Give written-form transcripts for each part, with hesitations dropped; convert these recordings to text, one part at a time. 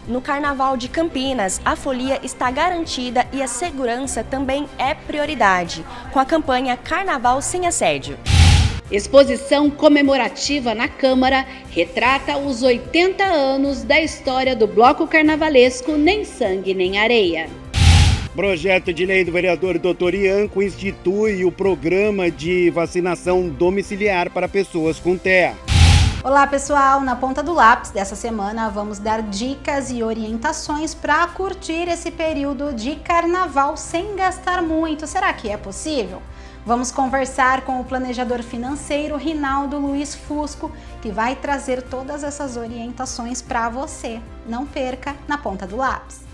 No Carnaval de Campinas, a folia está garantida e a segurança também é prioridade, com a campanha Carnaval Sem Assédio. Exposição comemorativa na Câmara retrata os 80 anos da história do Bloco Carnavalesco Nem Sangue Nem Areia. Projeto de lei do vereador Dr. Ianco institui o programa de vacinação domiciliar para pessoas com TEA. Olá pessoal, na ponta do lápis dessa semana vamos dar dicas e orientações para curtir esse período de carnaval sem gastar muito. Será que é possível? Vamos conversar com o planejador financeiro Rinaldo Luiz Fusco, que vai trazer todas essas orientações para você. Não perca na ponta do lápis.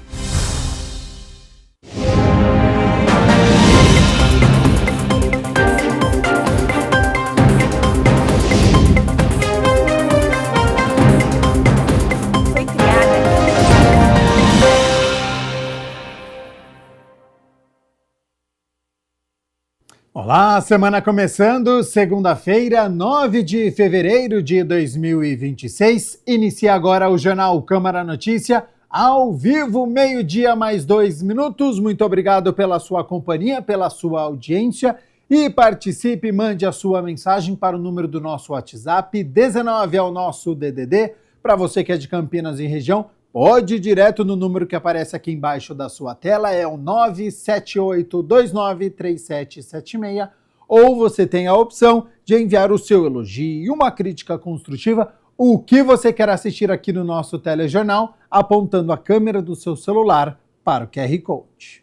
Olá, semana começando, segunda-feira, 9 de fevereiro de 2026. Inicia agora o Jornal Câmara Notícia, ao vivo, meio-dia mais 2 minutos. Muito obrigado pela sua companhia, pela sua audiência. E participe, mande a sua mensagem para o número do nosso WhatsApp, 19 é o nosso DDD. Para você que é de Campinas e região, pode ir direto no número que aparece aqui embaixo da sua tela, é o 978293776, ou você tem a opção de enviar o seu elogio e uma crítica construtiva, o que você quer assistir aqui no nosso telejornal, apontando a câmera do seu celular para o QR Code.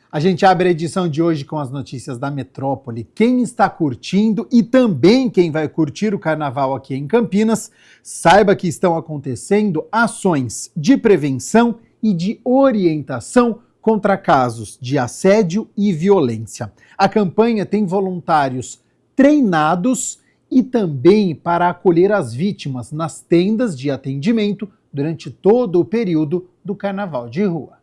A gente abre a edição de hoje com as notícias da metrópole. Quem está curtindo e também quem vai curtir o carnaval aqui em Campinas, saiba que estão acontecendo ações de prevenção e de orientação contra casos de assédio e violência. A campanha tem voluntários treinados e também para acolher as vítimas nas tendas de atendimento durante todo o período do carnaval de rua.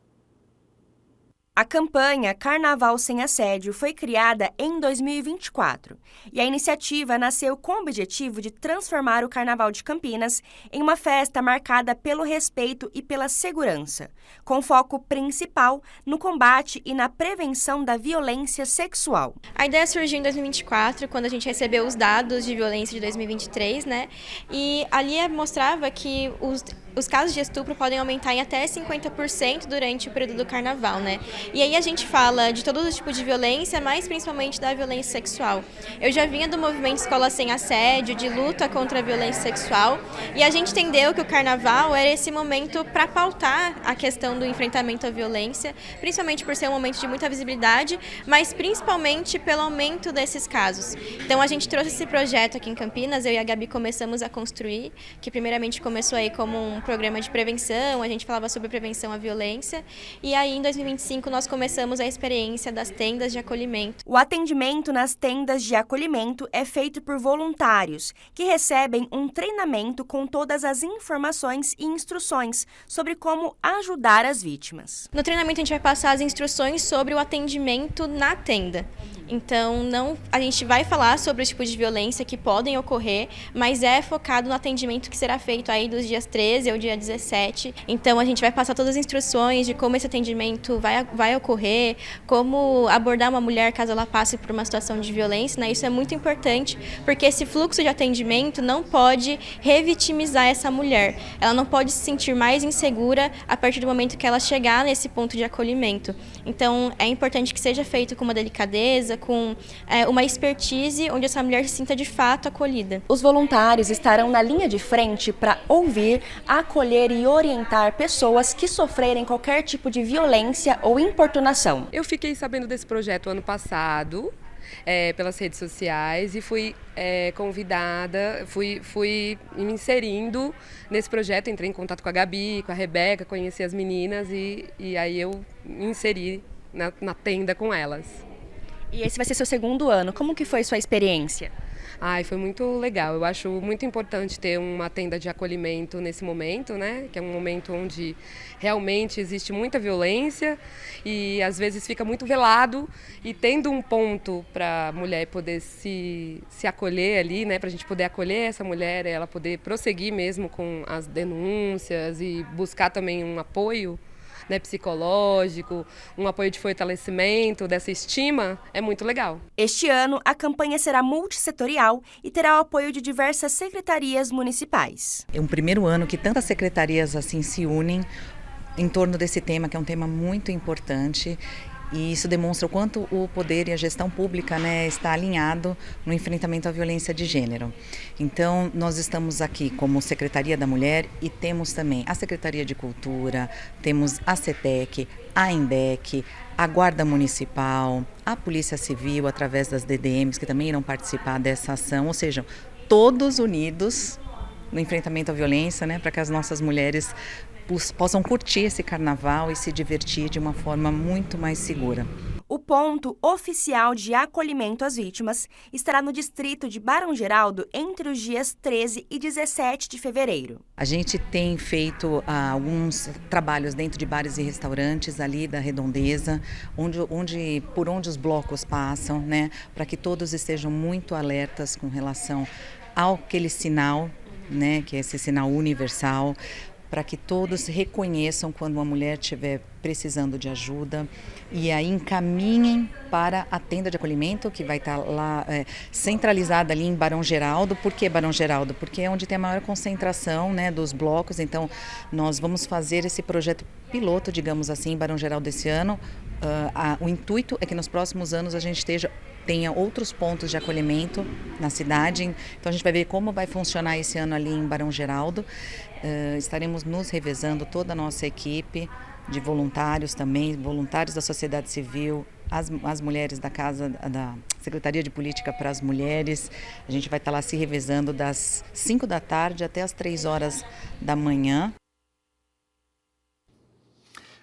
A campanha Carnaval Sem Assédio foi criada em 2024 e a iniciativa nasceu com o objetivo de transformar o Carnaval de Campinas em uma festa marcada pelo respeito e pela segurança, com foco principal no combate e na prevenção da violência sexual. A ideia surgiu em 2024, quando a gente recebeu os dados de violência de 2023, né? E ali mostrava que os casos de estupro podem aumentar em até 50% durante o período do carnaval, né? E aí a gente fala de todo tipo de violência, mas principalmente da violência sexual. Eu já vinha do movimento Escola Sem Assédio, de luta contra a violência sexual, e a gente entendeu que o carnaval era esse momento para pautar a questão do enfrentamento à violência, principalmente por ser um momento de muita visibilidade, mas principalmente pelo aumento desses casos. Então a gente trouxe esse projeto aqui em Campinas, eu e a Gabi começamos a construir, que primeiramente começou aí como um programa de prevenção, a gente falava sobre prevenção à violência, e aí em 2025 nós começamos a experiência das tendas de acolhimento. O atendimento nas tendas de acolhimento é feito por voluntários, que recebem um treinamento com todas as informações e instruções sobre como ajudar as vítimas. No treinamento a gente vai passar as instruções sobre o atendimento na tenda. Então, a gente vai falar sobre os tipos de violência que podem ocorrer, mas é focado no atendimento que será feito aí dos dias 13 ao dia 17. Então, a gente vai passar todas as instruções de como esse atendimento vai ocorrer, como abordar uma mulher caso ela passe por uma situação de violência, né? Isso é muito importante, porque esse fluxo de atendimento não pode revitimizar essa mulher. Ela não pode se sentir mais insegura a partir do momento que ela chegar nesse ponto de acolhimento. Então, é importante que seja feito com uma delicadeza, com uma expertise onde essa mulher se sinta de fato acolhida. Os voluntários estarão na linha de frente para ouvir, acolher e orientar pessoas que sofrerem qualquer tipo de violência ou importunação. Eu fiquei sabendo desse projeto ano passado, pelas redes sociais, e fui convidada, fui me inserindo nesse projeto, entrei em contato com a Gabi, com a Rebeca, conheci as meninas e aí eu me inseri na tenda com elas. E esse vai ser seu segundo ano. Como que foi sua experiência? Ai, foi muito legal. Eu acho muito importante ter uma tenda de acolhimento nesse momento, né? Que é um momento onde realmente existe muita violência e às vezes fica muito velado, e tendo um ponto para a mulher poder se acolher ali, né? Para a gente poder acolher essa mulher, ela poder prosseguir mesmo com as denúncias e buscar também um apoio, né, psicológico, um apoio de fortalecimento dessa estima, é muito legal. Este ano, a campanha será multissetorial e terá o apoio de diversas secretarias municipais. É um primeiro ano que tantas secretarias assim se unem em torno desse tema, que é um tema muito importante. E isso demonstra o quanto o poder e a gestão pública, né, está alinhado no enfrentamento à violência de gênero. Então, nós estamos aqui como Secretaria da Mulher e temos também a Secretaria de Cultura, temos a CETEC, a INDEC, a Guarda Municipal, a Polícia Civil, através das DDMs, que também irão participar dessa ação, ou seja, todos unidos no enfrentamento à violência, né, para que as nossas mulheres possam curtir esse carnaval e se divertir de uma forma muito mais segura. O ponto oficial de acolhimento às vítimas estará no distrito de Barão Geraldo entre os dias 13 e 17 de fevereiro. A gente tem feito alguns trabalhos dentro de bares e restaurantes ali da Redondeza, por onde os blocos passam, né, para que todos estejam muito alertas com relação àquele sinal, né, que é esse sinal universal, para que todos reconheçam quando uma mulher estiver precisando de ajuda e aí encaminhem para a tenda de acolhimento, que vai estar lá centralizada ali em Barão Geraldo. Por que Barão Geraldo? Porque é onde tem a maior concentração, né, dos blocos. Então, nós vamos fazer esse projeto piloto, digamos assim, em Barão Geraldo esse ano. O intuito é que nos próximos anos a gente tenha outros pontos de acolhimento na cidade. Então a gente vai ver como vai funcionar esse ano ali em Barão Geraldo. Estaremos nos revezando, toda a nossa equipe de voluntários também, voluntários da sociedade civil, as mulheres da Casa, da Secretaria de Política para as Mulheres. A gente vai estar lá se revezando das 5 da tarde até as 3 horas da manhã.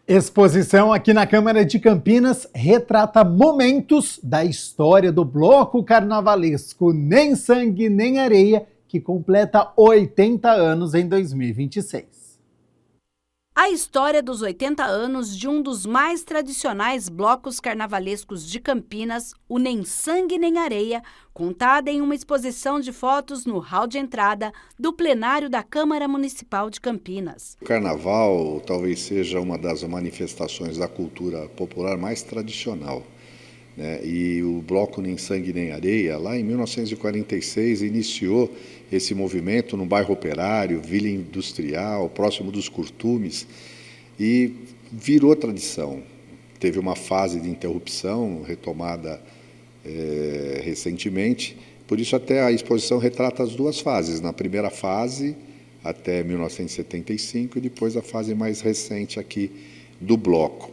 Exposição aqui na Câmara de Campinas retrata momentos da história do bloco carnavalesco Nem Sangue Nem Areia, que completa 80 anos em 2026. A história dos 80 anos de um dos mais tradicionais blocos carnavalescos de Campinas, o Nem Sangue Nem Areia, contada em uma exposição de fotos no hall de entrada do plenário da Câmara Municipal de Campinas. O carnaval talvez seja uma das manifestações da cultura popular mais tradicional, né? E o bloco Nem Sangue Nem Areia, lá em 1946, iniciou esse movimento no bairro Operário, Vila Industrial, próximo dos Curtumes, e virou tradição. Teve uma fase de interrupção, retomada recentemente, por isso até a exposição retrata as duas fases. Na primeira fase, até 1975, e depois a fase mais recente aqui do bloco.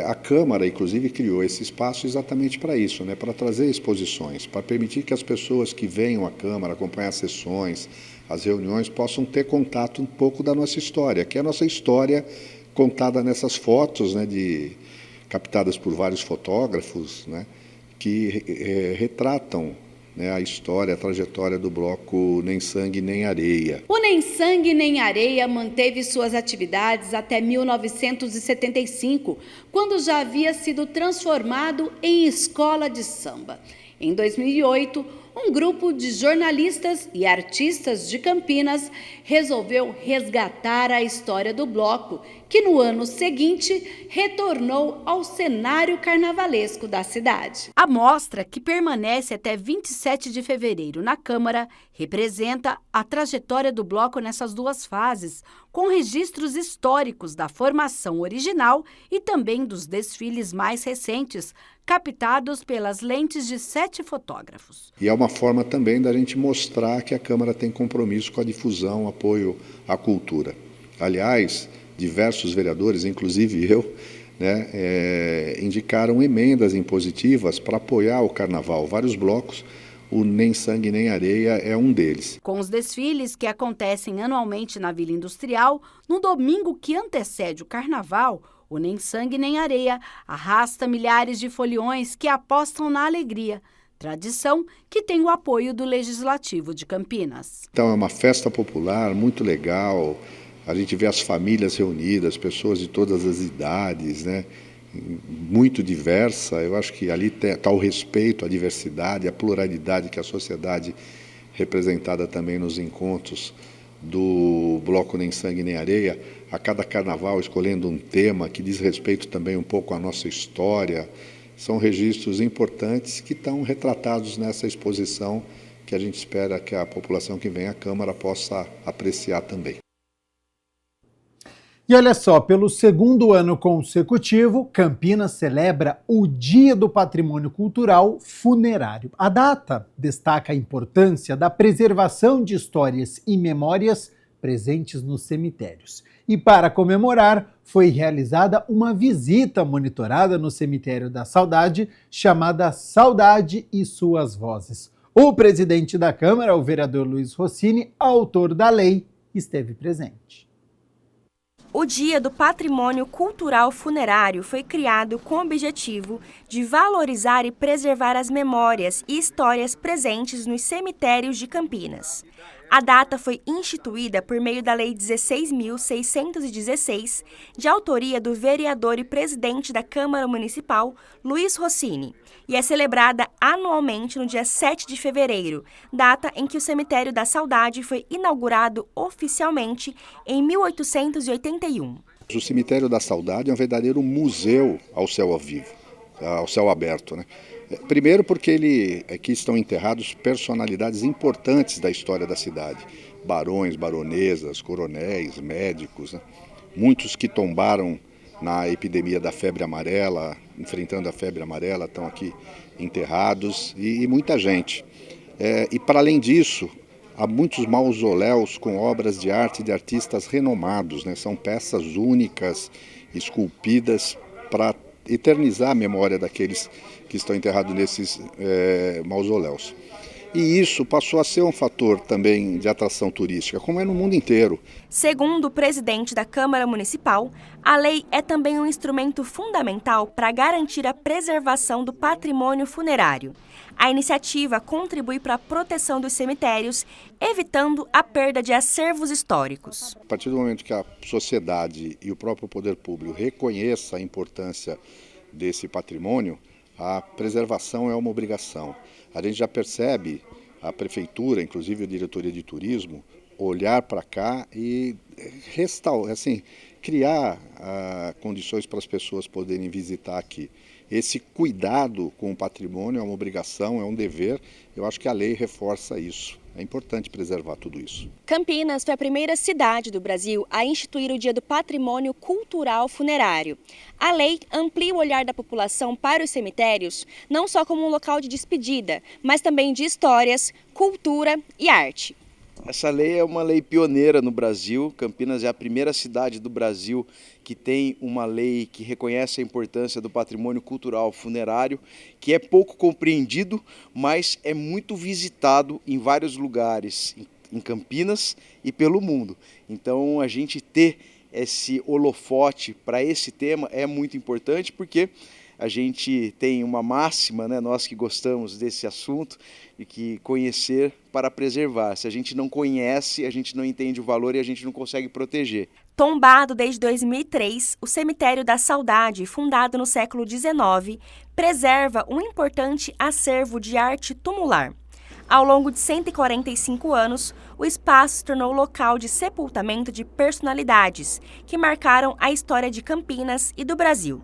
A Câmara, inclusive, criou esse espaço exatamente para isso, né? Para trazer exposições, para permitir que as pessoas que venham à Câmara, acompanhar as sessões, as reuniões, possam ter contato um pouco da nossa história, que é a nossa história contada nessas fotos, né, captadas por vários fotógrafos, né, que retratam, né, a história, a trajetória do bloco Nem Sangue Nem Areia. O Nem Sangue Nem Areia manteve suas atividades até 1975, quando já havia sido transformado em escola de samba. Em 2008, um grupo de jornalistas e artistas de Campinas resolveu resgatar a história do bloco, que no ano seguinte retornou ao cenário carnavalesco da cidade. A mostra, que permanece até 27 de fevereiro na Câmara, representa a trajetória do bloco nessas duas fases, com registros históricos da formação original e também dos desfiles mais recentes, captados pelas lentes de 7 fotógrafos. E é uma forma também da gente mostrar que a Câmara tem compromisso com a difusão, apoio à cultura. Aliás, diversos vereadores, inclusive eu, né, indicaram emendas impositivas para apoiar o carnaval. Vários blocos, o Nem Sangue Nem Areia é um deles. Com os desfiles que acontecem anualmente na Vila Industrial, no domingo que antecede o carnaval, o Nem Sangue Nem Areia arrasta milhares de foliões que apostam na alegria, tradição que tem o apoio do Legislativo de Campinas. Então é uma festa popular muito legal, a gente vê as famílias reunidas, pessoas de todas as idades, né? Muito diversa. Eu acho que ali está o respeito à diversidade, à pluralidade que a sociedade representada também nos encontros do Bloco Nem Sangue Nem Areia, a cada carnaval escolhendo um tema que diz respeito também um pouco à nossa história. São registros importantes que estão retratados nessa exposição que a gente espera que a população que vem à Câmara possa apreciar também. E olha só, pelo segundo ano consecutivo, Campinas celebra o Dia do Patrimônio Cultural Funerário. A data destaca a importância da preservação de histórias e memórias presentes nos cemitérios. E para comemorar, foi realizada uma visita monitorada no Cemitério da Saudade, chamada Saudade e Suas Vozes. O presidente da Câmara, o vereador Luiz Rossini, autor da lei, esteve presente. O Dia do Patrimônio Cultural Funerário foi criado com o objetivo de valorizar e preservar as memórias e histórias presentes nos cemitérios de Campinas. A data foi instituída por meio da Lei 16.616, de autoria do vereador e presidente da Câmara Municipal, Luiz Rossini, e é celebrada anualmente no dia 7 de fevereiro, data em que o Cemitério da Saudade foi inaugurado oficialmente em 1881. O Cemitério da Saudade é um verdadeiro museu ao céu vivo, ao céu aberto, né? Primeiro porque aqui estão enterrados personalidades importantes da história da cidade. Barões, baronesas, coronéis, médicos, né? Muitos que tombaram na epidemia da febre amarela, enfrentando a febre amarela, estão aqui enterrados e muita gente. E para além disso, há muitos mausoléus com obras de arte de artistas renomados, né? São peças únicas, esculpidas para eternizar a memória daqueles que estão enterrados nesses mausoléus. E isso passou a ser um fator também de atração turística, como é no mundo inteiro. Segundo o presidente da Câmara Municipal, a lei é também um instrumento fundamental para garantir a preservação do patrimônio funerário. A iniciativa contribui para a proteção dos cemitérios, evitando a perda de acervos históricos. A partir do momento que a sociedade e o próprio poder público reconheçam a importância desse patrimônio, a preservação é uma obrigação. A gente já percebe a prefeitura, inclusive a diretoria de turismo, olhar para cá e criar condições para as pessoas poderem visitar aqui. Esse cuidado com o patrimônio é uma obrigação, é um dever. Eu acho que a lei reforça isso. É importante preservar tudo isso. Campinas foi a primeira cidade do Brasil a instituir o Dia do Patrimônio Cultural Funerário. A lei amplia o olhar da população para os cemitérios, não só como um local de despedida, mas também de histórias, cultura e arte. Essa lei é uma lei pioneira no Brasil. Campinas é a primeira cidade do Brasil que tem uma lei que reconhece a importância do patrimônio cultural funerário, que é pouco compreendido, mas é muito visitado em vários lugares, em Campinas e pelo mundo. Então, a gente ter esse holofote para esse tema é muito importante, porque a gente tem uma máxima, né, nós que gostamos desse assunto, de que conhecer para preservar. Se a gente não conhece, a gente não entende o valor e a gente não consegue proteger. Tombado desde 2003, o Cemitério da Saudade, fundado no século XIX, preserva um importante acervo de arte tumular. Ao longo de 145 anos, o espaço se tornou local de sepultamento de personalidades que marcaram a história de Campinas e do Brasil.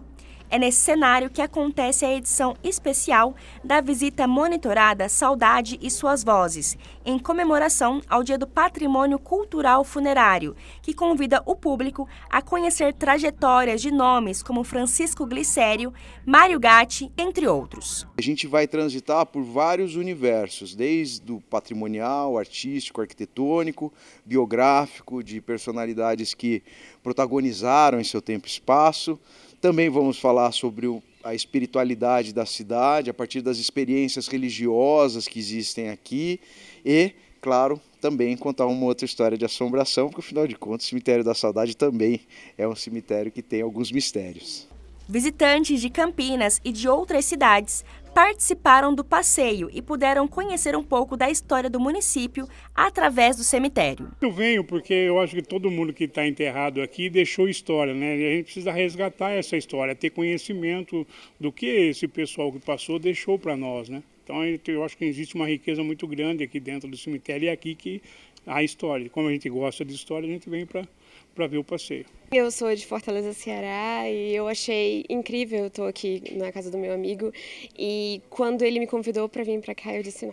É nesse cenário que acontece a edição especial da visita monitorada Saudade e Suas Vozes, em comemoração ao Dia do Patrimônio Cultural Funerário, que convida o público a conhecer trajetórias de nomes como Francisco Glicério, Mário Gatti, entre outros. A gente vai transitar por vários universos, desde o patrimonial, artístico, arquitetônico, biográfico, de personalidades que protagonizaram em seu tempo e espaço. Também vamos falar sobre a espiritualidade da cidade, a partir das experiências religiosas que existem aqui e, claro, também contar uma outra história de assombração, porque, afinal de contas, o Cemitério da Saudade também é um cemitério que tem alguns mistérios. Visitantes de Campinas e de outras cidades participaram do passeio e puderam conhecer um pouco da história do município através do cemitério. Eu venho porque eu acho que todo mundo que está enterrado aqui deixou história, né? E a gente precisa resgatar essa história, ter conhecimento do que esse pessoal que passou deixou para nós, né? Então eu acho que existe uma riqueza muito grande aqui dentro do cemitério e é aqui que há história. Como a gente gosta de história, a gente vem para ver o passeio. Eu sou de Fortaleza, Ceará, e eu achei incrível, eu estou aqui na casa do meu amigo, e quando ele me convidou para vir para cá, eu disse,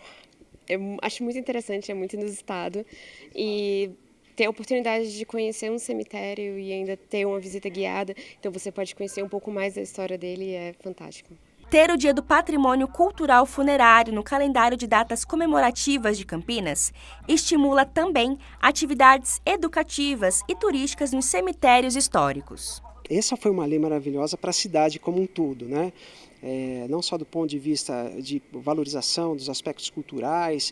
eu acho muito interessante, é muito inusitado, e ter a oportunidade de conhecer um cemitério e ainda ter uma visita guiada, então você pode conhecer um pouco mais da história dele, é fantástico. Ter o Dia do Patrimônio Cultural Funerário no calendário de datas comemorativas de Campinas estimula também atividades educativas e turísticas nos cemitérios históricos. Essa foi uma lei maravilhosa para a cidade como um todo, né? Não só do ponto de vista de valorização dos aspectos culturais,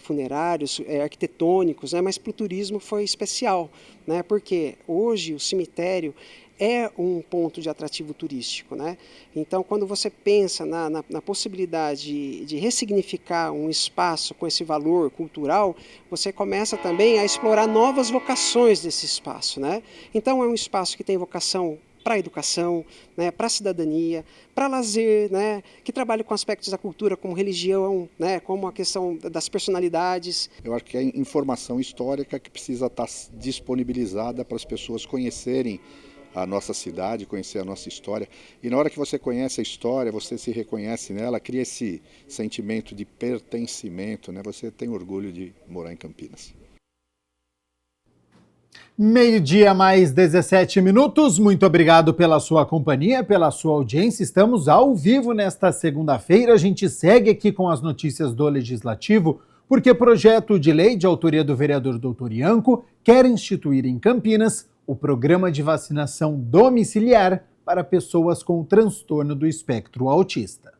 funerários, arquitetônicos, né? Mas para o turismo foi especial, né? Porque hoje o cemitério é um ponto de atrativo turístico, né? Então, quando você pensa na possibilidade de ressignificar um espaço com esse valor cultural, você começa também a explorar novas vocações desse espaço, né? Então, é um espaço que tem vocação para a educação, né, para a cidadania, para lazer, né, que trabalha com aspectos da cultura, como religião, né, como a questão das personalidades. Eu acho que é informação histórica que precisa estar disponibilizada para as pessoas conhecerem a nossa cidade, conhecer a nossa história. E na hora que você conhece a história, você se reconhece nela, cria esse sentimento de pertencimento, né? Você tem orgulho de morar em Campinas. 12:00 mais 17 minutos. Muito obrigado pela sua companhia, pela sua audiência. Estamos ao vivo nesta segunda-feira. A gente segue aqui com as notícias do Legislativo, porque projeto de lei de autoria do vereador Dr. Ianco quer instituir em Campinas o programa de vacinação domiciliar para pessoas com transtorno do espectro autista.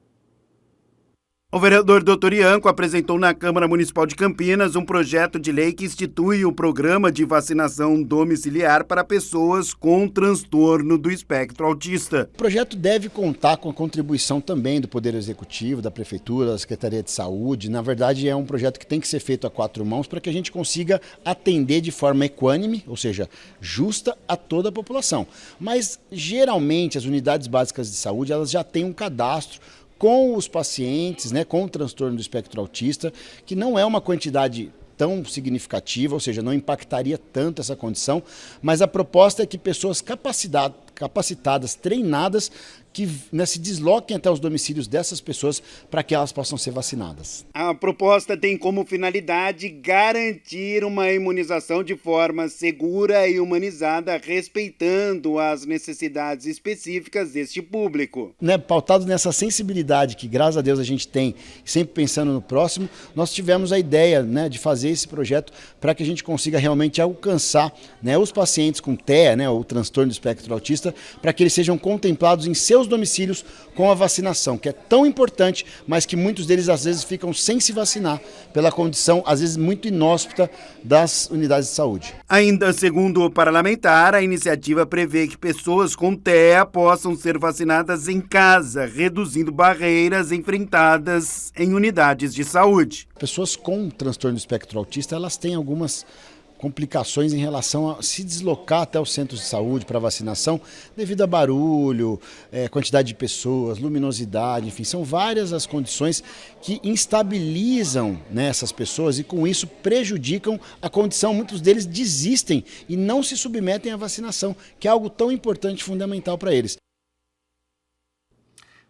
O vereador Dr. Ianco apresentou na Câmara Municipal de Campinas um projeto de lei que institui o programa de vacinação domiciliar para pessoas com transtorno do espectro autista. O projeto deve contar com a contribuição também do Poder Executivo, da Prefeitura, da Secretaria de Saúde. Na verdade, é um projeto que tem que ser feito a 4 mãos para que a gente consiga atender de forma equânime, ou seja, justa a toda a população. Mas, geralmente, as unidades básicas de saúde elas já têm um cadastro com os pacientes, né, com o transtorno do espectro autista, que não é uma quantidade tão significativa, ou seja, não impactaria tanto essa condição, mas a proposta é que pessoas capacitadas, treinadas, que se desloquem até os domicílios dessas pessoas para que elas possam ser vacinadas. A proposta tem como finalidade garantir uma imunização de forma segura e humanizada, respeitando as necessidades específicas deste público. Pautado nessa sensibilidade que, graças a Deus, a gente tem, sempre pensando no próximo, nós tivemos a ideia, de fazer esse projeto para que a gente consiga realmente alcançar, os pacientes com TEA, o transtorno do espectro autista, para que eles sejam contemplados em seus domicílios com a vacinação, que é tão importante, mas que muitos deles às vezes ficam sem se vacinar pela condição, às vezes muito inóspita, das unidades de saúde. Ainda segundo o parlamentar, a iniciativa prevê que pessoas com TEA possam ser vacinadas em casa, reduzindo barreiras enfrentadas em unidades de saúde. Pessoas com transtorno do espectro autista, elas têm algumas complicações em relação a se deslocar até os centros de saúde para vacinação, devido a barulho, quantidade de pessoas, luminosidade, enfim, são várias as condições que instabilizam essas pessoas e com isso prejudicam a condição, muitos deles desistem e não se submetem à vacinação, que é algo tão importante e fundamental para eles.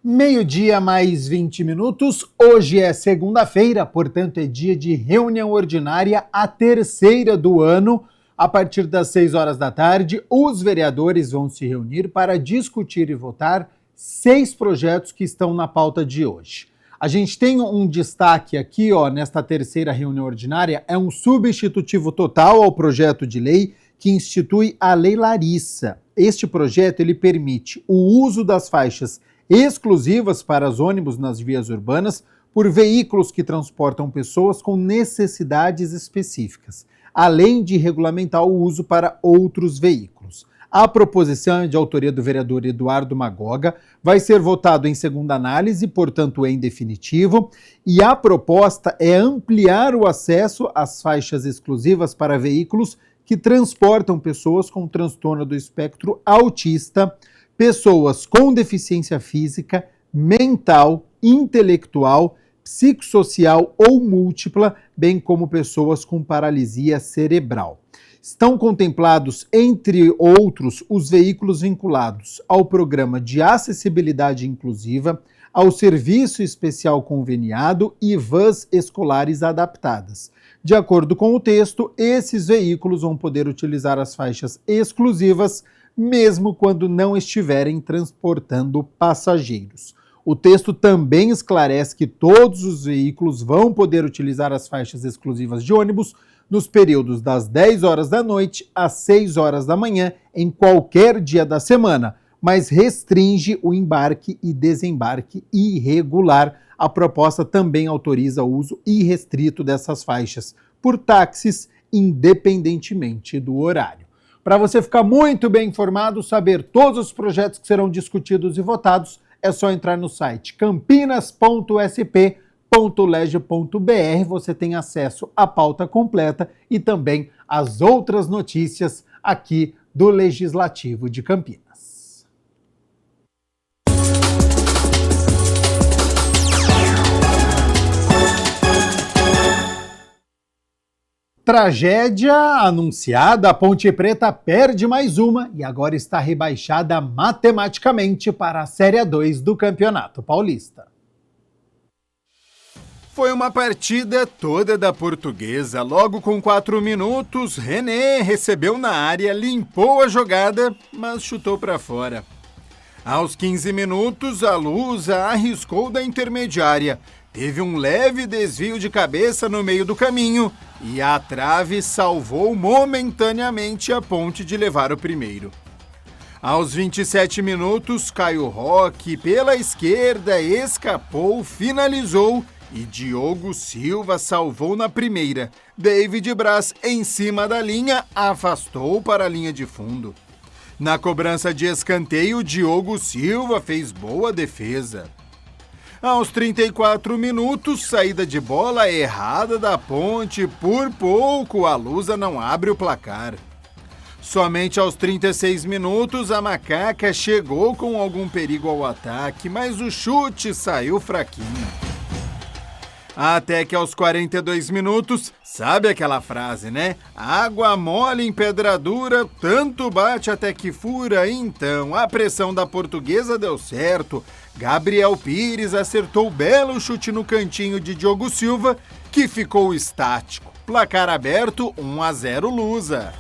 12:00 mais 20 minutos, hoje é segunda-feira, portanto é dia de reunião ordinária, a terceira do ano. A partir das 6 horas da tarde, os vereadores vão se reunir para discutir e votar 6 projetos que estão na pauta de hoje. A gente tem um destaque aqui, nesta terceira reunião ordinária, é um substitutivo total ao projeto de lei que institui a Lei Larissa. Este projeto ele permite o uso das faixas exclusivas para os ônibus nas vias urbanas por veículos que transportam pessoas com necessidades específicas, além de regulamentar o uso para outros veículos. A proposição é de autoria do vereador Eduardo Magoga, vai ser votado em segunda análise, portanto em definitivo, e a proposta é ampliar o acesso às faixas exclusivas para veículos que transportam pessoas com transtorno do espectro autista, pessoas com deficiência física, mental, intelectual, psicossocial ou múltipla, bem como pessoas com paralisia cerebral. Estão contemplados, entre outros, os veículos vinculados ao Programa de Acessibilidade Inclusiva, ao Serviço Especial Conveniado e vans escolares adaptadas. De acordo com o texto, esses veículos vão poder utilizar as faixas exclusivas, mesmo quando não estiverem transportando passageiros. O texto também esclarece que todos os veículos vão poder utilizar as faixas exclusivas de ônibus nos períodos das 10 horas da noite às 6 horas da manhã, em qualquer dia da semana, mas restringe o embarque e desembarque irregular. A proposta também autoriza o uso irrestrito dessas faixas por táxis, independentemente do horário. Para você ficar muito bem informado, saber todos os projetos que serão discutidos e votados, é só entrar no site campinas.sp.leg.br. Você tem acesso à pauta completa e também às outras notícias aqui do Legislativo de Campinas. Tragédia anunciada, a Ponte Preta perde mais uma e agora está rebaixada matematicamente para a Série 2 do Campeonato Paulista. Foi uma partida toda da Portuguesa. Logo com 4 minutos, René recebeu na área, limpou a jogada, mas chutou para fora. Aos 15 minutos, a Lusa arriscou da intermediária. Teve um leve desvio de cabeça no meio do caminho e a trave salvou momentaneamente a Ponte de levar o primeiro. Aos 27 minutos, Caio Roque, pela esquerda, escapou, finalizou e Diogo Silva salvou na primeira. David Braz, em cima da linha, afastou para a linha de fundo. Na cobrança de escanteio, Diogo Silva fez boa defesa. Aos 34 minutos, saída de bola errada da Ponte, por pouco a Lusa não abre o placar. Somente aos 36 minutos, a Macaca chegou com algum perigo ao ataque, mas o chute saiu fraquinho. Até que aos 42 minutos, sabe aquela frase, né? Água mole em pedra dura, tanto bate até que fura. Então, a pressão da Portuguesa deu certo. Gabriel Pires acertou belo chute no cantinho de Diogo Silva, que ficou estático. Placar aberto, 1-0 Lusa.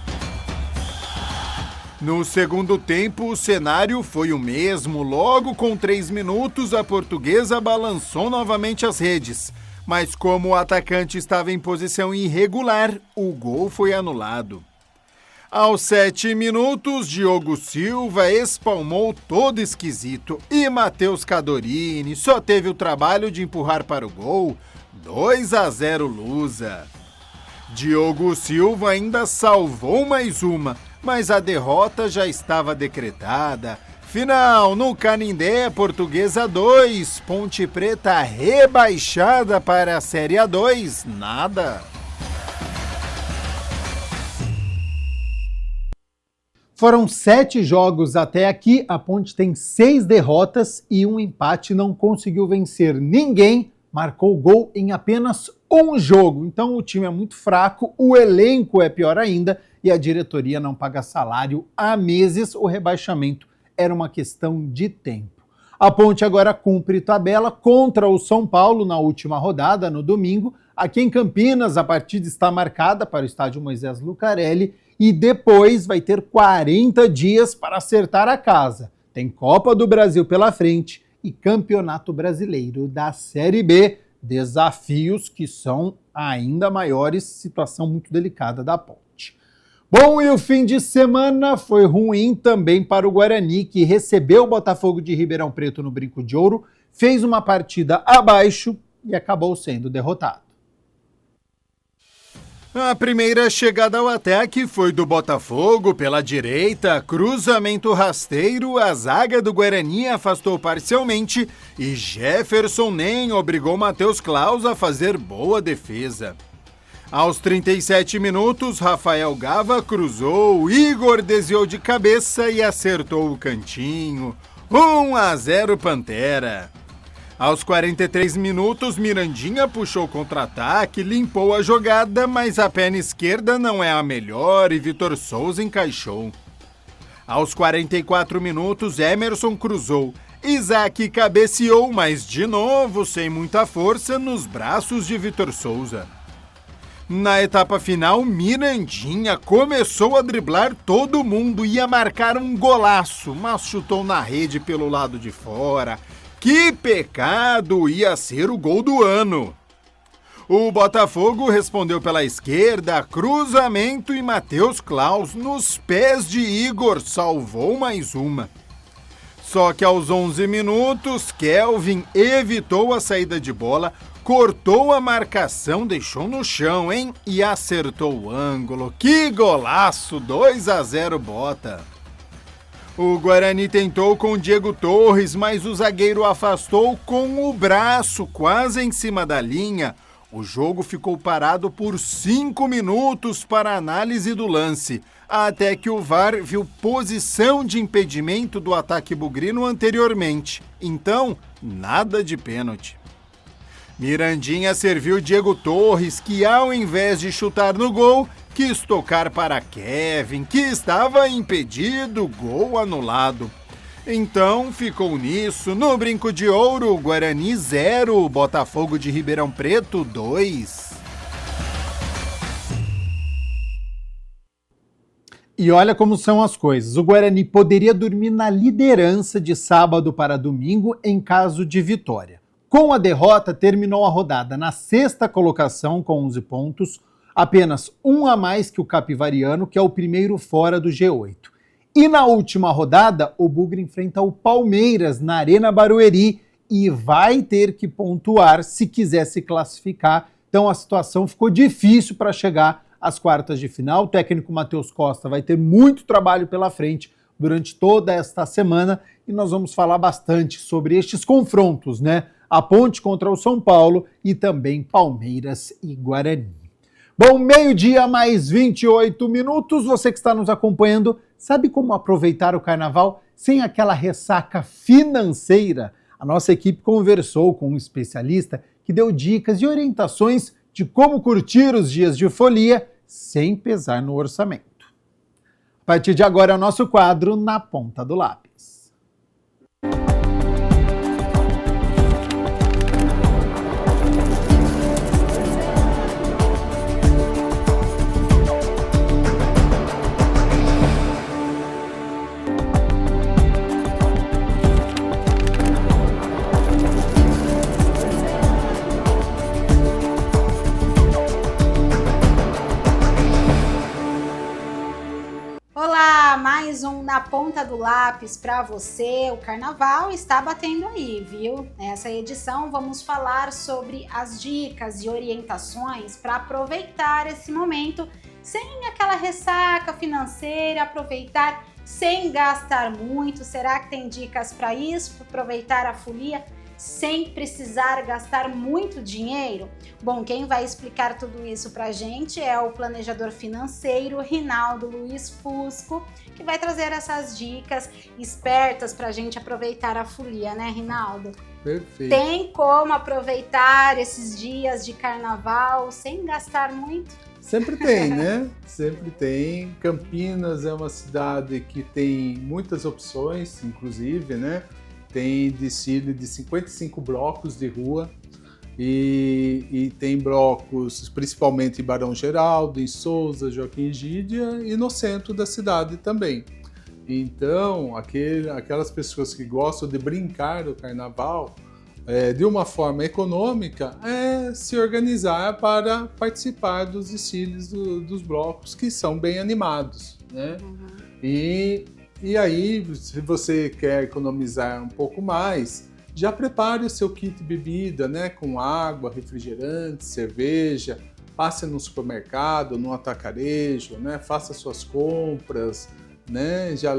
No segundo tempo, o cenário foi o mesmo. Logo com 3 minutos, a Portuguesa balançou novamente as redes. Mas como o atacante estava em posição irregular, o gol foi anulado. Aos 7 minutos, Diogo Silva espalmou todo esquisito e Matheus Cadorini só teve o trabalho de empurrar para o gol. 2-0 Lusa. Diogo Silva ainda salvou mais uma, mas a derrota já estava decretada. Final, no Canindé, Portuguesa 2, Ponte Preta rebaixada para a Série A2, nada. Foram 7 jogos até aqui, a Ponte tem 6 derrotas e um empate, não conseguiu vencer ninguém, marcou gol em apenas um jogo. Então o time é muito fraco, o elenco é pior ainda e a diretoria não paga salário há meses. O rebaixamento era uma questão de tempo. A Ponte agora cumpre tabela contra o São Paulo na última rodada, no domingo. Aqui em Campinas, a partida está marcada para o estádio Moisés Lucarelli e depois vai ter 40 dias para acertar a casa. Tem Copa do Brasil pela frente e Campeonato Brasileiro da Série B. Desafios que são ainda maiores, situação muito delicada da Ponte. Bom, e o fim de semana foi ruim também para o Guarani, que recebeu o Botafogo de Ribeirão Preto no Brinco de Ouro, fez uma partida abaixo e acabou sendo derrotado. A primeira chegada ao ataque foi do Botafogo pela direita, cruzamento rasteiro, a zaga do Guarani afastou parcialmente e Jefferson nem obrigou Matheus Klaus a fazer boa defesa. Aos 37 minutos, Rafael Gava cruzou, Igor desviou de cabeça e acertou o cantinho. 1-0 Pantera. Aos 43 minutos, Mirandinha puxou contra-ataque, limpou a jogada, mas a perna esquerda não é a melhor e Vitor Souza encaixou. Aos 44 minutos, Emerson cruzou. Isaac cabeceou, mas de novo, sem muita força, nos braços de Vitor Souza. Na etapa final, Mirandinha começou a driblar todo mundo, ia marcar um golaço, mas chutou na rede pelo lado de fora. Que pecado, ia ser o gol do ano. O Botafogo respondeu pela esquerda, cruzamento e Matheus Klaus nos pés de Igor salvou mais uma. Só que aos 11 minutos, Kelvin evitou a saída de bola, cortou a marcação, deixou no chão, hein? E acertou o ângulo. Que golaço, 2-0 Bota. O Guarani tentou com Diego Torres, mas o zagueiro afastou com o braço quase em cima da linha. O jogo ficou parado por 5 minutos para análise do lance, até que o VAR viu posição de impedimento do ataque bugrino anteriormente. Então, nada de pênalti. Mirandinha serviu Diego Torres, que ao invés de chutar no gol, quis tocar para Kevin, que estava impedido, gol anulado. Então ficou nisso, no brinco de ouro, Guarani 0, Botafogo de Ribeirão Preto 2. E olha como são as coisas, o Guarani poderia dormir na liderança de sábado para domingo em caso de vitória. Com a derrota, terminou a rodada na 6ª colocação com 11 pontos, apenas um a mais que o Capivariano, que é o primeiro fora do G8. E na última rodada, o Bugre enfrenta o Palmeiras na Arena Barueri e vai ter que pontuar se quiser se classificar. Então a situação ficou difícil para chegar às quartas de final. O técnico Matheus Costa vai ter muito trabalho pela frente durante toda esta semana e nós vamos falar bastante sobre estes confrontos, né? A Ponte contra o São Paulo e também Palmeiras e Guarani. Bom, 12:00 mais 28 minutos. Você que está nos acompanhando, sabe como aproveitar o carnaval sem aquela ressaca financeira? A nossa equipe conversou com um especialista que deu dicas e orientações de como curtir os dias de folia sem pesar no orçamento. A partir de agora é o nosso quadro Na Ponta do Lápis. Olá, mais um Na Ponta do Lápis para você. O carnaval está batendo aí, viu? Nessa edição vamos falar sobre as dicas e orientações para aproveitar esse momento sem aquela ressaca financeira, aproveitar sem gastar muito. Será que tem dicas para isso? Para aproveitar a folia sem precisar gastar muito dinheiro? Bom, quem vai explicar tudo isso pra gente é o planejador financeiro Rinaldo Luiz Fusco, que vai trazer essas dicas espertas pra gente aproveitar a folia, né, Rinaldo? Perfeito. Tem como aproveitar esses dias de carnaval sem gastar muito? Sempre tem, né? Sempre tem. Campinas é uma cidade que tem muitas opções, inclusive, né? Tem desfile de 55 blocos de rua e tem blocos principalmente em Barão Geraldo, em Souza, Joaquim Gídia e no centro da cidade também. Então, aquelas pessoas que gostam de brincar do carnaval de uma forma econômica se organizar para participar dos desfiles dos blocos que são bem animados, né? E aí, se você quer economizar um pouco mais, já prepare o seu kit bebida, né? Com água, refrigerante, cerveja, passe no supermercado, no atacarejo, né? Faça suas compras, né? Já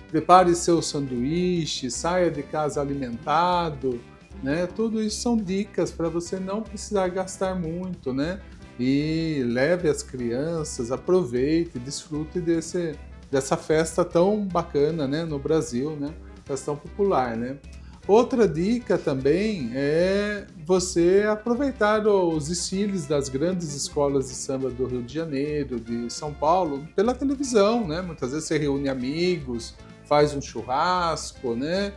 prepare seu sanduíche, saia de casa alimentado, né? Tudo isso são dicas para você não precisar gastar muito, né? E leve as crianças, aproveite, desfrute dessa festa tão bacana, né? No Brasil, né? Festa tão popular, né? Outra dica também é você aproveitar os desfiles das grandes escolas de samba do Rio de Janeiro, de São Paulo, pela televisão, né? Muitas vezes você reúne amigos, faz um churrasco, né?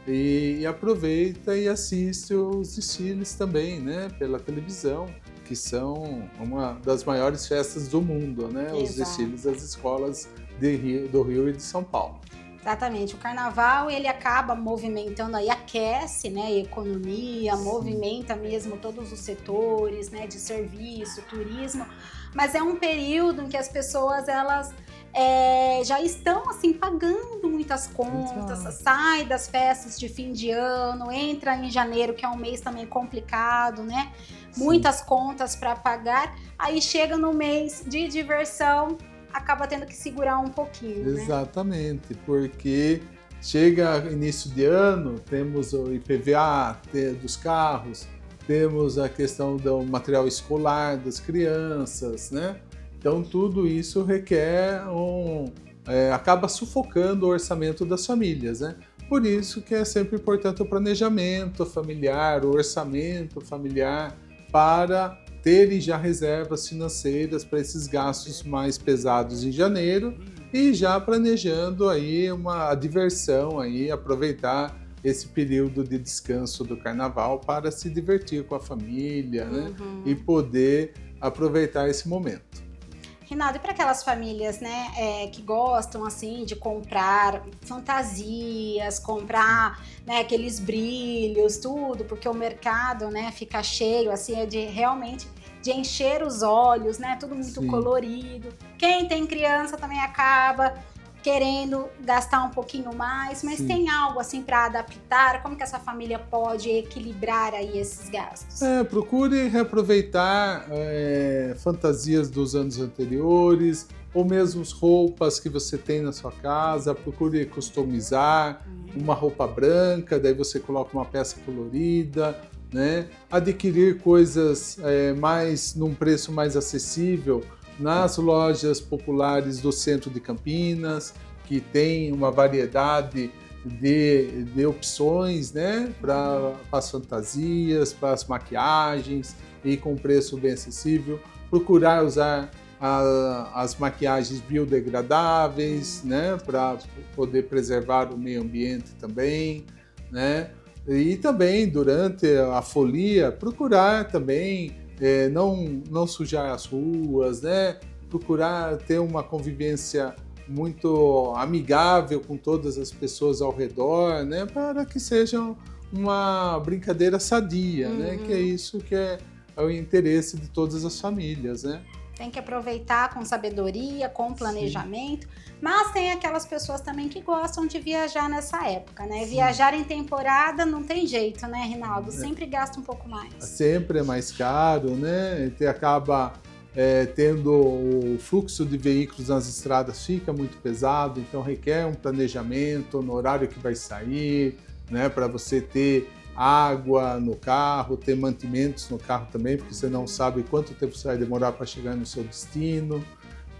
E aproveita e assiste os desfiles também, né? Pela televisão, que são uma das maiores festas do mundo, né? Os desfiles das escolas do Rio e de São Paulo. Exatamente, o carnaval ele acaba movimentando aí, aquece, né, a economia, movimenta mesmo todos os setores, né, de serviço, turismo, mas é um período em que as pessoas elas já estão assim pagando muitas contas, sai das festas de fim de ano, entra em janeiro, que é um mês também complicado, né, muitas contas para pagar, aí chega no mês de diversão, acaba tendo que segurar um pouquinho, né? Exatamente, porque chega início de ano, temos o IPVA dos carros, temos a questão do material escolar das crianças, né? Então tudo isso requer acaba sufocando o orçamento das famílias, né? Por isso que é sempre importante o planejamento familiar, o orçamento familiar, para terem já reservas financeiras para esses gastos mais pesados em janeiro e já planejando aí a diversão, aí, aproveitar esse período de descanso do carnaval para se divertir com a família, né? E poder aproveitar esse momento. Rinaldo, e para aquelas famílias, né, que gostam assim de comprar fantasias, comprar, né, aqueles brilhos, tudo, porque o mercado, né, fica cheio, assim, realmente de encher os olhos, né, tudo muito colorido. Quem tem criança também acaba querendo gastar um pouquinho mais, mas tem algo assim para adaptar? Como que essa família pode equilibrar aí esses gastos? Procure reaproveitar fantasias dos anos anteriores, ou mesmo roupas que você tem na sua casa, procure customizar uma roupa branca, daí você coloca uma peça colorida, né? Adquirir coisas num preço mais acessível nas lojas populares do centro de Campinas, que tem uma variedade de opções, né, para as fantasias, para as maquiagens, e com preço bem acessível. Procurar usar as maquiagens biodegradáveis, né, para poder preservar o meio ambiente também, né? E também, durante a folia, procurar também não sujar as ruas, né? Procurar ter uma convivência muito amigável com todas as pessoas ao redor, né? Para que seja uma brincadeira sadia, né? Que é isso que é o interesse de todas as famílias, né? Tem que aproveitar com sabedoria, com planejamento, mas tem aquelas pessoas também que gostam de viajar nessa época, né? Viajar em temporada não tem jeito, né, Rinaldo? Sempre gasta um pouco mais. Sempre é mais caro, né? E acaba tendo o fluxo de veículos nas estradas fica muito pesado, então requer um planejamento no horário que vai sair, né? Para você ter água no carro, ter mantimentos no carro também, porque você não sabe quanto tempo você vai demorar para chegar no seu destino.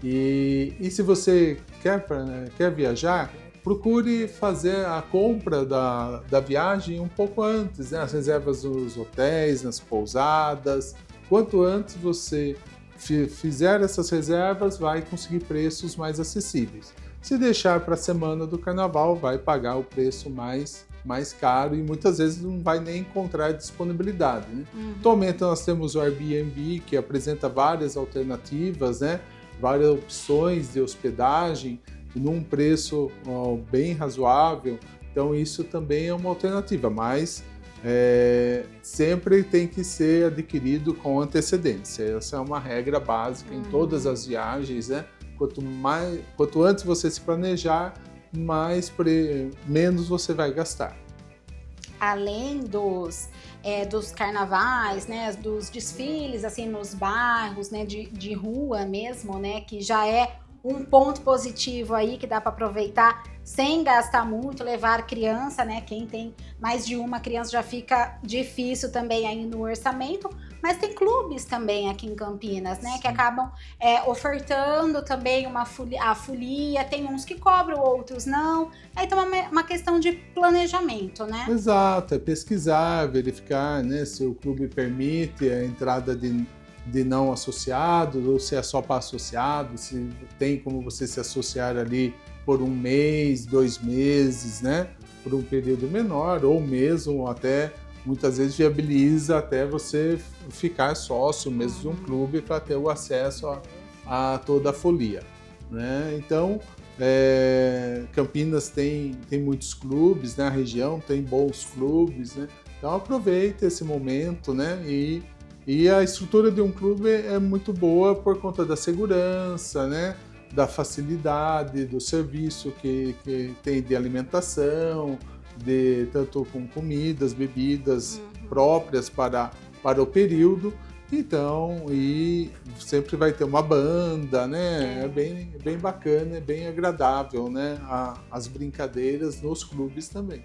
E se você quer viajar, procure fazer a compra da viagem um pouco antes, né? As reservas nos hotéis, nas pousadas. Quanto antes você fizer essas reservas, vai conseguir preços mais acessíveis. Se deixar para a semana do carnaval, vai pagar o preço mais caro e muitas vezes não vai nem encontrar disponibilidade, né? Atualmente nós temos o Airbnb, que apresenta várias alternativas, né? Várias opções de hospedagem num preço bem razoável, então isso também é uma alternativa, mas sempre tem que ser adquirido com antecedência. Essa é uma regra básica em todas as viagens, né? Quanto antes você se planejar, menos você vai gastar. além dos carnavais, né, dos desfiles assim nos bairros, né, de rua mesmo, né, que já é um ponto positivo aí que dá para aproveitar sem gastar muito, levar criança, né? Quem tem mais de uma criança já fica difícil também aí no orçamento, mas tem clubes também aqui em Campinas, né? Que acabam ofertando também a folia, tem uns que cobram, outros não. Aí tem uma questão de planejamento, né? Exato, é pesquisar, verificar, né, se o clube permite a entrada de não associados, ou se é só para associados, se tem como você se associar ali por 1 mês, 2 meses, né? Por um período menor, ou mesmo até, muitas vezes viabiliza até você ficar sócio mesmo de um clube para ter o acesso a toda a folia, né? Então, Campinas tem muitos clubes, né? A região tem bons clubes, né? Então aproveite esse momento, né? E a estrutura de um clube é muito boa por conta da segurança, né? Da facilidade, do serviço que tem de alimentação, tanto com comidas, bebidas próprias para o período. Então, e sempre vai ter uma banda, né? É bem bacana, é bem agradável, né? As brincadeiras nos clubes também.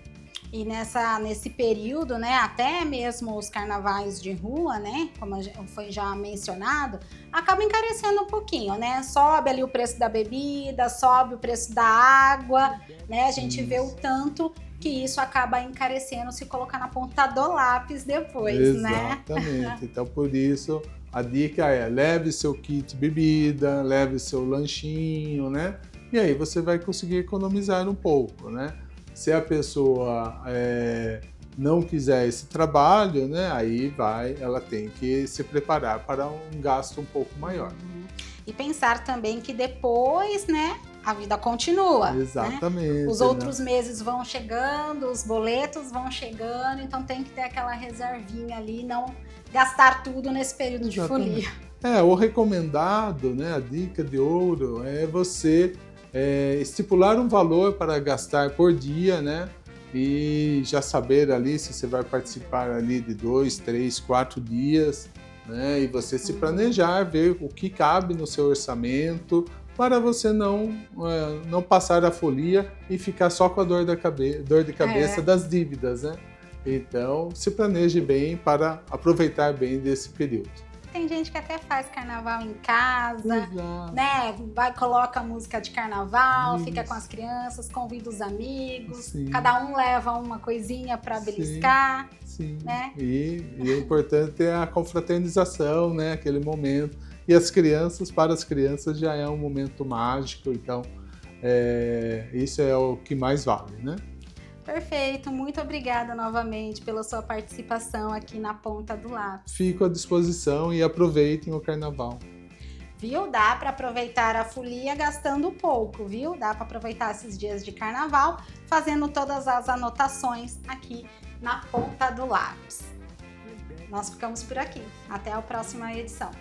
E nesse período, né, até mesmo os carnavais de rua, né, como foi já mencionado, acaba encarecendo um pouquinho, né? Sobe ali o preço da bebida, sobe o preço da água, né? A gente vê o tanto que isso acaba encarecendo se colocar na ponta do lápis depois, né? Exatamente. Então, por isso, a dica é: leve seu kit bebida, leve seu lanchinho, né? E aí você vai conseguir economizar um pouco, né? Se a pessoa não quiser esse trabalho, né, aí ela tem que se preparar para um gasto um pouco maior. E pensar também que depois, né, a vida continua. Exatamente. Né? Os outros meses vão chegando, os boletos vão chegando, então tem que ter aquela reservinha ali, não gastar tudo nesse período de folia. O recomendado, né, a dica de ouro é você estipular um valor para gastar por dia, né? E já saber ali se você vai participar ali de 2, 3, 4 dias, né? E você se planejar, ver o que cabe no seu orçamento, para você não passar a folia e ficar só com a dor de cabeça das dívidas, né? Então, se planeje bem para aproveitar bem desse período. Tem gente que até faz carnaval em casa, né? Coloca música de carnaval, fica com as crianças, convida os amigos, cada um leva uma coisinha para beliscar, né? E o importante é a confraternização, né? Aquele momento. E para as crianças já é um momento mágico, então isso é o que mais vale, né? Perfeito, muito obrigada novamente pela sua participação aqui na Ponta do Lápis. Fico à disposição e aproveitem o carnaval. Viu? Dá para aproveitar a folia gastando pouco, viu? Dá para aproveitar esses dias de carnaval fazendo todas as anotações aqui na Ponta do Lápis. Nós ficamos por aqui. Até a próxima edição.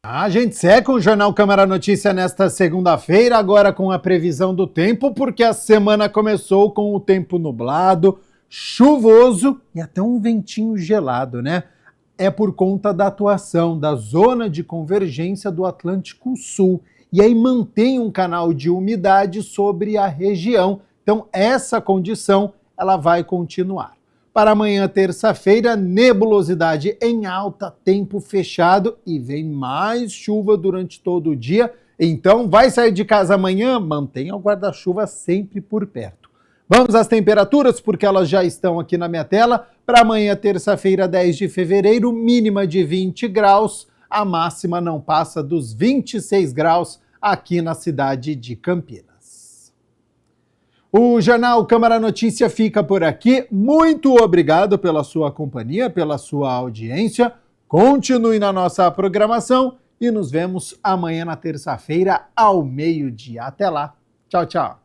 A gente segue com o Jornal Câmara Notícia nesta segunda-feira, agora com a previsão do tempo, porque a semana começou com o tempo nublado, chuvoso e até um ventinho gelado, né? É por conta da atuação da zona de convergência do Atlântico Sul. E aí mantém um canal de umidade sobre a região. Então essa condição ela vai continuar. Para amanhã, terça-feira, nebulosidade em alta, tempo fechado e vem mais chuva durante todo o dia. Então, vai sair de casa amanhã? Mantenha o guarda-chuva sempre por perto. Vamos às temperaturas, porque elas já estão aqui na minha tela. Para amanhã, terça-feira, 10 de fevereiro, mínima de 20 graus. A máxima não passa dos 26 graus aqui na cidade de Campinas. O Jornal Câmara Notícia fica por aqui. Muito obrigado pela sua companhia, pela sua audiência. Continue na nossa programação e nos vemos amanhã na terça-feira ao meio-dia. Até lá. Tchau, tchau.